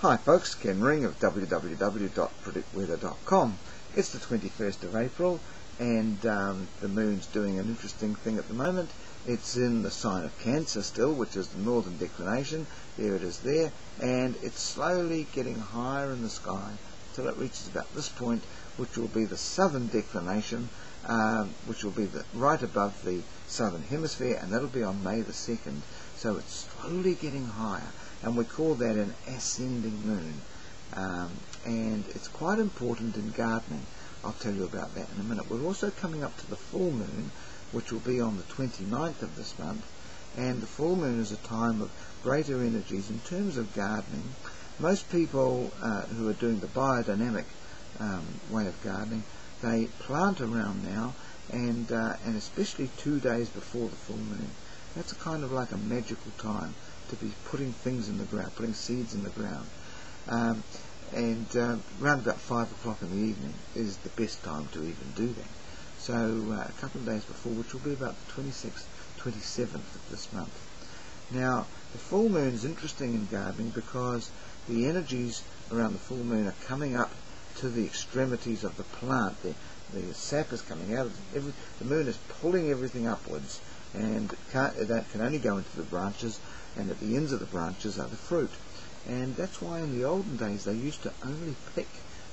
Hi folks, Ken Ring of www.predictweather.com. It's the 21st of April and the moon's doing an interesting thing at the moment. It's in the sign of Cancer still, which is the northern declination. There it is there, and it's slowly getting higher in the sky till it reaches about this point, which will be the southern declination, which will be right above the southern hemisphere, and that'll be on May the 2nd. So it's slowly getting higher, and we call that an ascending moon, and it's quite important in gardening. I'll tell you about that in a minute. We're also coming up to the full moon, which will be on the 29th of this month, and the full moon is a time of greater energies in terms of gardening. Most people who are doing the biodynamic way of gardening, they plant around now, and especially 2 days before the full moon. That's a kind of like a magical time to be putting things in the ground, putting seeds in the ground. And around about 5 o'clock in the evening is the best time to even do that. So a couple of days before, which will be about the 26th, 27th of this month. Now, the full moon is interesting in gardening because the energies around the full moon are coming up to the extremities of the plant. The sap is coming out of the moon is pulling everything upwards, and that can only go into the branches, and at the ends of the branches are the fruit. And that's why in the olden days they used to only pick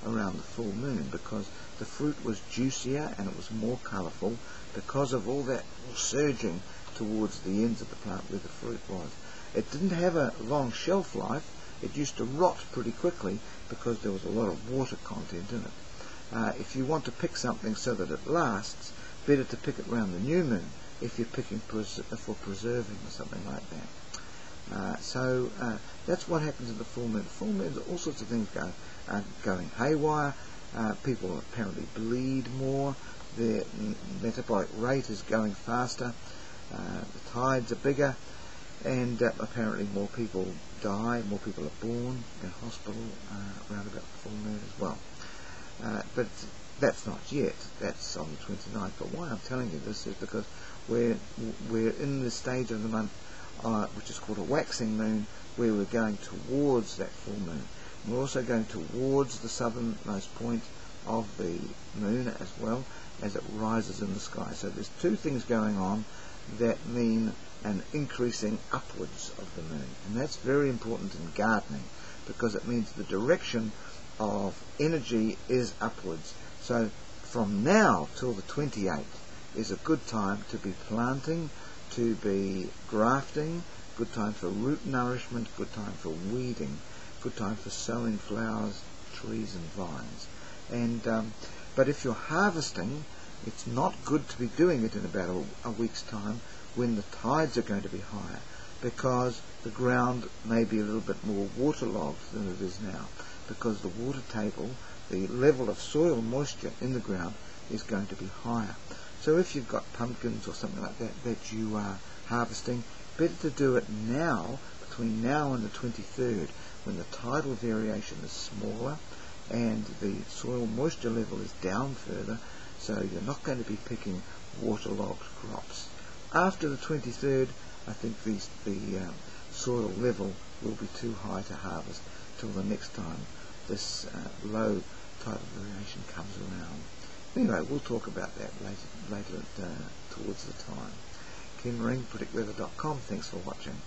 around the full moon, because the fruit was juicier and it was more colourful because of all that surging towards the ends of the plant where the fruit was. It didn't have a long shelf life. It used to rot pretty quickly because there was a lot of water content in it. If you want to pick something so that it lasts, better to pick it around the new moon if you're picking for preserving or something like that. So that's what happens in the full moon. The full moon, all sorts of things going haywire. People apparently bleed more. Their metabolic rate is going faster. The tides are bigger, and apparently more people die, more people are born in hospital around about the full moon as well. But that's not yet. That's on the 29th. But why I'm telling you this is because we're in the stage of the month which is called a waxing moon, where we're going towards that full moon. We're also going towards the southernmost point of the moon as well as it rises in the sky. So there's two things going on that mean an increasing upwards of the moon, and that's very important in gardening because it means the direction of energy is upwards. So from now till the 28th is a good time to be planting, to be grafting, good time for root nourishment, good time for weeding, good time for sowing flowers, trees and vines. And but if you're harvesting, it's not good to be doing it in about a week's time when the tides are going to be higher, because the ground may be a little bit more waterlogged than it is now, because the water table, the level of soil moisture in the ground is going to be higher. So if you've got pumpkins or something like that that you are harvesting, better to do it now, between now and the 23rd, when the tidal variation is smaller and the soil moisture level is down further, so you're not going to be picking waterlogged crops. After the 23rd, I think the soil level will be too high to harvest till the next time this low tidal variation comes around. Anyway, we'll talk about that later towards the time. Ken Ring, predictweather.com. Thanks for watching.